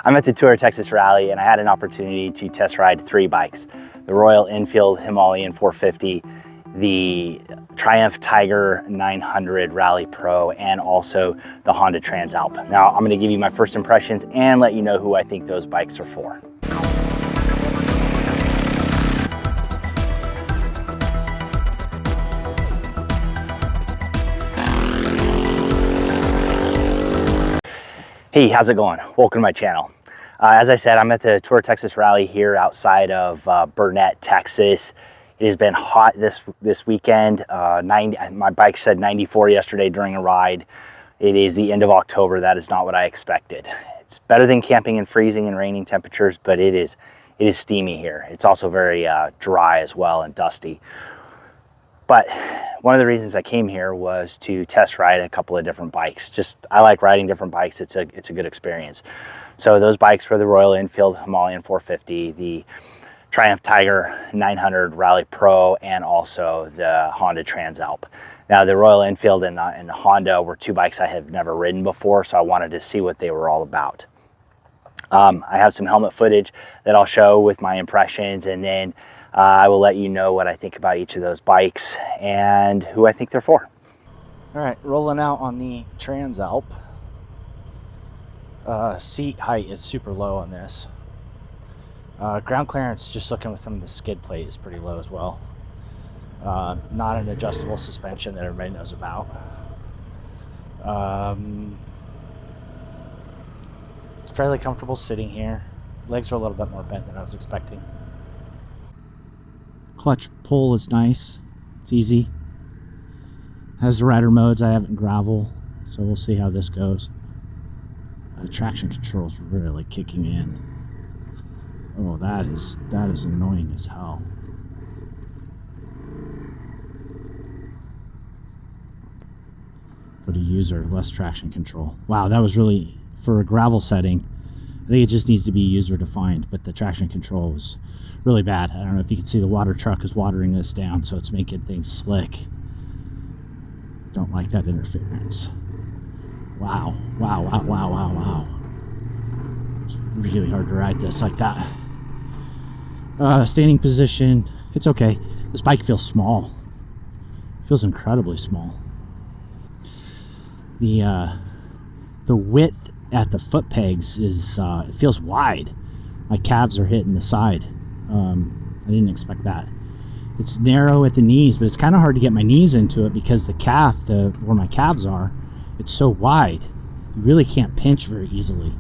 I'm at the TouraTexas Rally and I had an opportunity to test ride 3 bikes. The Royal Enfield Himalayan 450, the Triumph Tiger 900 Rally Pro, and also the Honda Transalp. Now I'm going to give you my first impressions and let you know who I think those bikes are for. Hey, how's it going? Welcome to my channel. As I said, I'm at the TouraTexas Rally here outside of Burnett, Texas. It has been hot this weekend. My bike said 94 yesterday during a ride. It is the end of October. That is not what I expected. It's better than camping in freezing and raining temperatures, but it is steamy here. It's also very dry as well and dusty. But one of the reasons I came here was to test ride a couple of different bikes. I like riding different bikes. It's a good experience. So those bikes were the Royal Enfield Himalayan 450, the Triumph Tiger 900 Rally Pro, and also the Honda Transalp. Now the Royal Enfield and the Honda were 2 bikes I have never ridden before, so I wanted to see what they were all about. I have some helmet footage that I'll show with my impressions, and then I will let you know what I think about each of those bikes and who I think they're for. All right, rolling out on the Transalp. Seat height is super low on this. Ground clearance, just looking from the skid plate, is pretty low as well. Not an adjustable suspension that everybody knows about. It's fairly comfortable sitting here. Legs are a little bit more bent than I was expecting. Clutch pull is nice. It's easy. Has the rider modes. I have it in gravel, so we'll see how this goes. The traction control is really kicking in. Oh, that is annoying as hell. Go to user, less traction control. Wow, that was really, for a gravel setting, I think it just needs to be user defined, but the traction control was really bad. I don't know if you can see the water truck is watering this down, so it's making things slick. Don't like that interference. Wow, wow, wow, wow, wow, wow. It's really hard to ride this like that. Standing position, it's okay. This bike feels small. It feels incredibly small. The width at the foot pegs is, it feels wide. My calves are hitting the side. I didn't expect that. It's narrow at the knees, but it's kind of hard to get my knees into it because the calf, where my calves are, it's so wide. You really can't pinch very easily.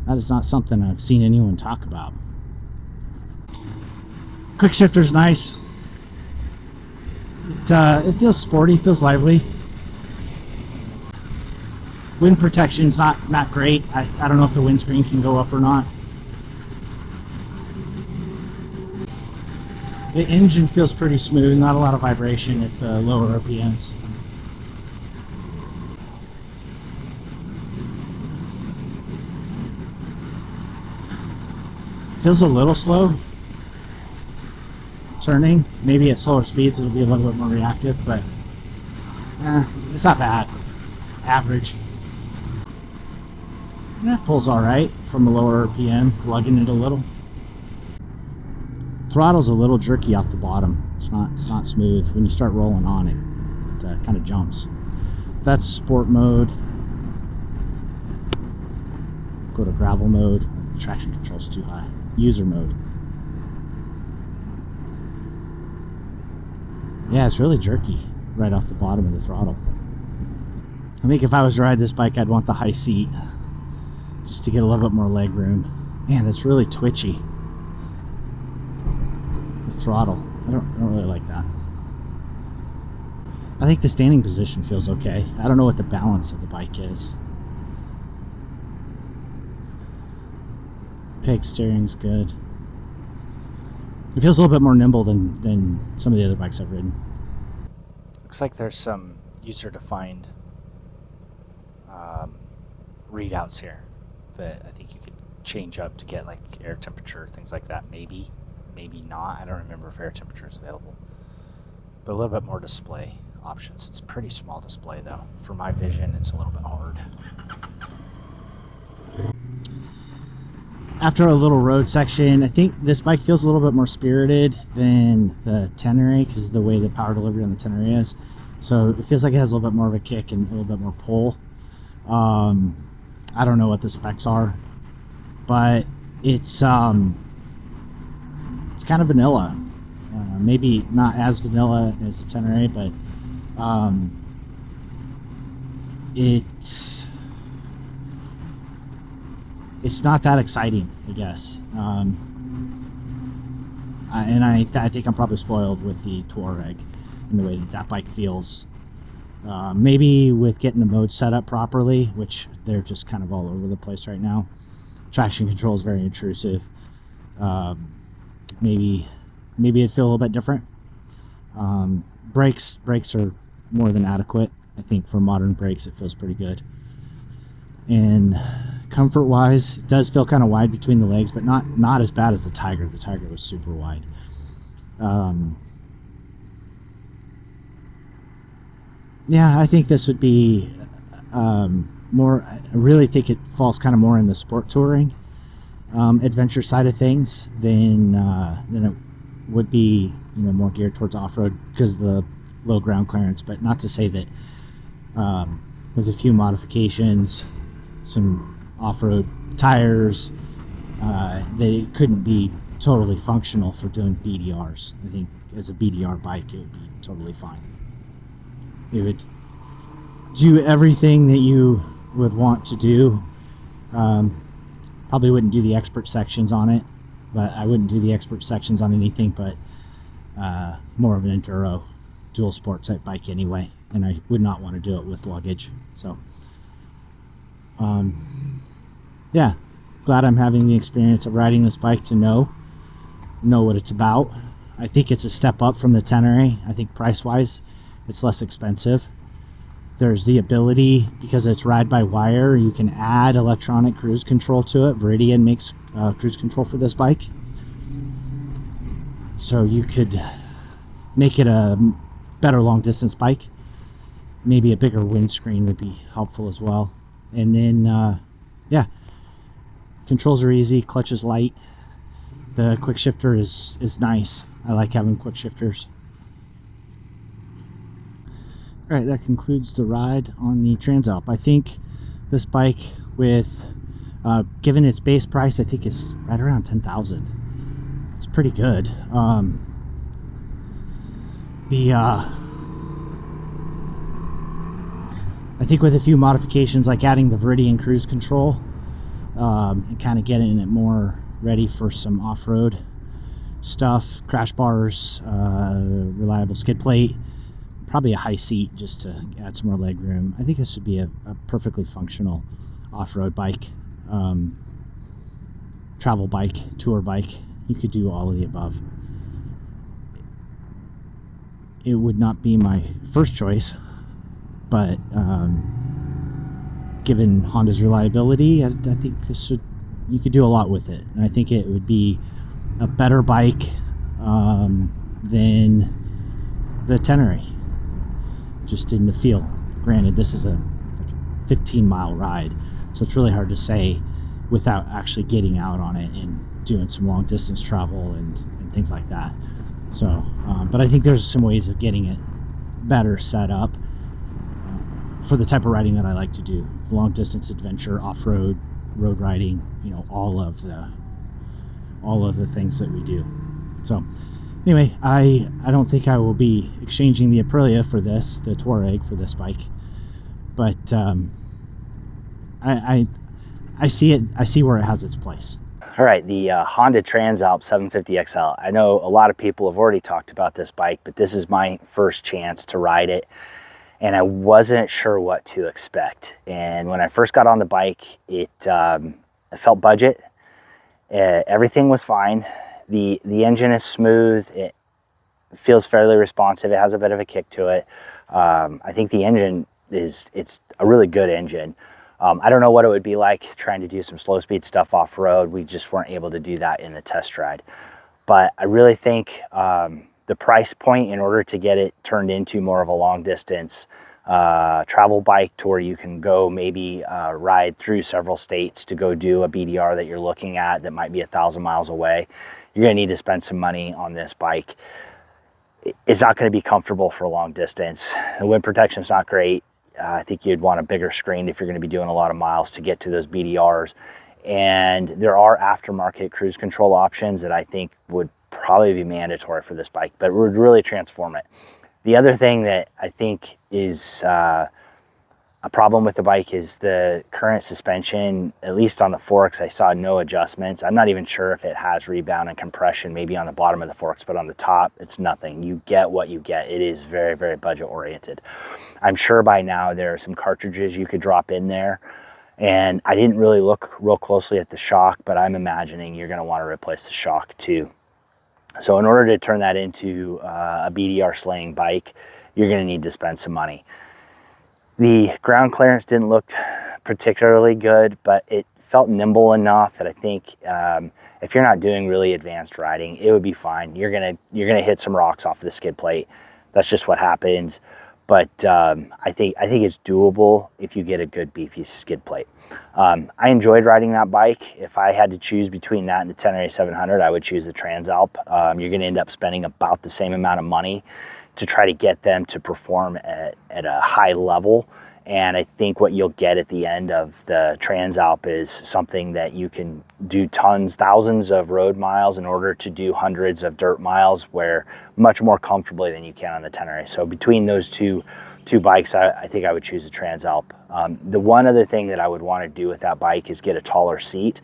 That is not something I've seen anyone talk about. Quick shifter's nice. It feels sporty, feels lively. Wind protection's not great. I don't know if the windscreen can go up or not. The engine feels pretty smooth, not a lot of vibration at the lower RPMs. Feels a little slow turning. Maybe at slower speeds it'll be a little bit more reactive, but it's not bad. Average. Pulls alright from a lower RPM, lugging it a little. Throttle's a little jerky off the bottom. It's not smooth. When you start rolling on it, it kind of jumps. That's sport mode. Go to gravel mode. Traction control's too high. User mode. Yeah, it's really jerky right off the bottom of the throttle. I think if I was to ride this bike, I'd want the high seat just to get a little bit more leg room. Man, it's really twitchy. The throttle, I don't really like that. I think the standing position feels okay. I don't know what the balance of the bike is. Peg steering's good. It feels a little bit more nimble than some of the other bikes I've ridden. Looks like there's some user-defined readouts here that I think you could change up to get like air temperature, things like that. Maybe not. I don't remember if air temperature is available. But a little bit more display options. It's a pretty small display though. For my vision, it's a little bit hard. after a little road section, I think this bike feels a little bit more spirited than the Tenere because of the way the power delivery on the Tenere is. So it feels like it has a little bit more of a kick and a little bit more pull. I don't know what the specs are, but it's kind of vanilla. Maybe not as vanilla as the Tenere, but it's not that exciting, I guess. I think I'm probably spoiled with the Touareg and the way that bike feels. Maybe with getting the modes set up properly, which they're just kind of all over the place right now. Traction control is very intrusive. Maybe it'd feel a little bit different. Brakes are more than adequate. I think for modern brakes it feels pretty good. And comfort wise, it does feel kind of wide between the legs, but not as bad as the Tiger. The Tiger was super wide. Yeah, I think this would be more. I really think it falls kind of more in the sport touring adventure side of things than it would be, more geared towards off-road because of the low ground clearance. But not to say that with a few modifications, some off-road tires, they couldn't be totally functional for doing BDRs. I think as a BDR bike it would be totally fine. It would do everything that you would want to do. Probably wouldn't do the expert sections on it, but I wouldn't do the expert sections on anything but more of an enduro dual sport type bike anyway, and I would not want to do it with luggage. So yeah, glad I'm having the experience of riding this bike to know what it's about. I think it's a step up from the Tenere. I think price wise it's less expensive. There's the ability, because it's ride by wire, you can add electronic cruise control to it. Veridian makes cruise control for this bike, so you could make it a better long distance bike. Maybe a bigger windscreen would be helpful as well. And then yeah, controls are easy, clutch is light, the quick shifter is nice. I like having quick shifters. Alright, that concludes the ride on the Transalp. I think this bike, with given its base price, I think it's right around 10,000. It's pretty good. I think with a few modifications like adding the Veridian Cruise Control and kind of getting it more ready for some off-road stuff, crash bars, reliable skid plate, probably a high seat just to add some more leg room. I think this would be a perfectly functional off-road bike, travel bike, tour bike. You could do all of the above. It would not be my first choice, but given Honda's reliability, I think you could do a lot with it. And I think it would be a better bike than the Tenere, just in the feel. Granted, this is a 15-mile ride, so it's really hard to say without actually getting out on it and doing some long distance travel and things like that. So but I think there's some ways of getting it better set up for the type of riding that I like to do: long distance adventure, off-road, road riding, all of the things that we do. So anyway, I don't think I will be exchanging the Aprilia for this, the Touareg for this bike, but I see it. I see where it has its place. All right, the Honda Transalp 750 XL. I know a lot of people have already talked about this bike, but this is my first chance to ride it, and I wasn't sure what to expect. And when I first got on the bike, it felt budget. Everything was fine. The engine is smooth. It feels fairly responsive. It has a bit of a kick to it. I think the engine it's a really good engine. I don't know what it would be like trying to do some slow speed stuff off-road. We just weren't able to do that in the test ride. But I really think the price point, in order to get it turned into more of a long distance travel bike to where you can go maybe ride through several states to go do a BDR that you're looking at that might be 1,000 miles away, you're going to need to spend some money on this bike. It's not going to be comfortable for a long distance. The wind protection is not great. I think you'd want a bigger screen if you're going to be doing a lot of miles to get to those BDRs. And there are aftermarket cruise control options that I think would probably be mandatory for this bike, but would really transform it. The other thing that I think is a problem with the bike is the current suspension. At least on the forks, I saw no adjustments. I'm not even sure if it has rebound and compression, maybe on the bottom of the forks, but on the top, it's nothing. You get what you get. It is very, very budget oriented. I'm sure by now there are some cartridges you could drop in there. And I didn't really look real closely at the shock, but I'm imagining you're gonna wanna replace the shock too. So in order to turn that into a BDR slaying bike, you're gonna need to spend some money. The ground clearance didn't look particularly good, but it felt nimble enough that I think if you're not doing really advanced riding, it would be fine. You're gonna hit some rocks off of the skid plate. That's just what happens. But I think it's doable if you get a good beefy skid plate. I enjoyed riding that bike. If I had to choose between that and the Tenere 700, I would choose the Transalp. You're going to end up spending about the same amount of money to try to get them to perform at a high level. And I think what you'll get at the end of the Transalp is something that you can do thousands of road miles in order to do hundreds of dirt miles, where much more comfortably than you can on the Tenere. So between those two bikes, I think I would choose the Transalp. The one other thing that I would want to do with that bike is get a taller seat.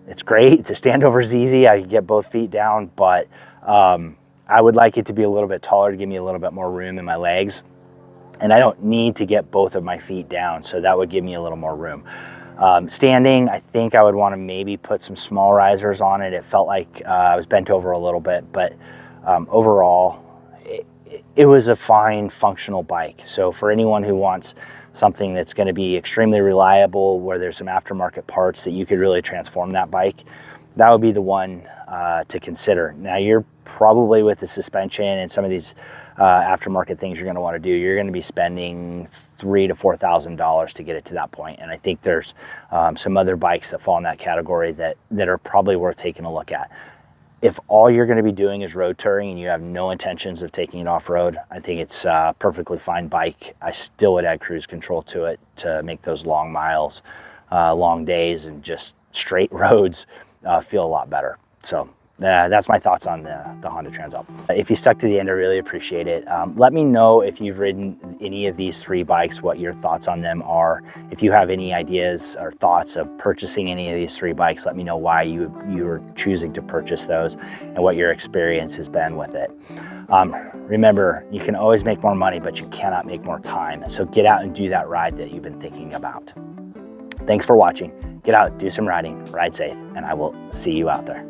It's great. The standover is easy. I can get both feet down, but I would like it to be a little bit taller to give me a little bit more room in my legs. And I don't need to get both of my feet down, so that would give me a little more room. Standing, I think I would want to maybe put some small risers on it. It felt like I was bent over a little bit, but overall, it was a fine, functional bike. So for anyone who wants something that's going to be extremely reliable, where there's some aftermarket parts that you could really transform that bike, that would be the one to consider. Now, you're probably, with the suspension and some of these aftermarket things you're going to want to do, you're going to be spending $3,000 to $4,000 to get it to that point. And I think there's some other bikes that fall in that category that are probably worth taking a look at. If all you're going to be doing is road touring and you have no intentions of taking it off-road, I think it's a perfectly fine bike. I still would add cruise control to it to make those long miles, long days, and just straight roads feel a lot better. So that's my thoughts on the Honda Transalp. If you stuck to the end, I really appreciate it. Let me know if you've ridden any of these three bikes, what your thoughts on them are. If you have any ideas or thoughts of purchasing any of these three bikes, let me know why you are choosing to purchase those and what your experience has been with it. Remember, you can always make more money, but you cannot make more time. So get out and do that ride that you've been thinking about. Thanks for watching. Get out, do some riding, ride safe, and I will see you out there.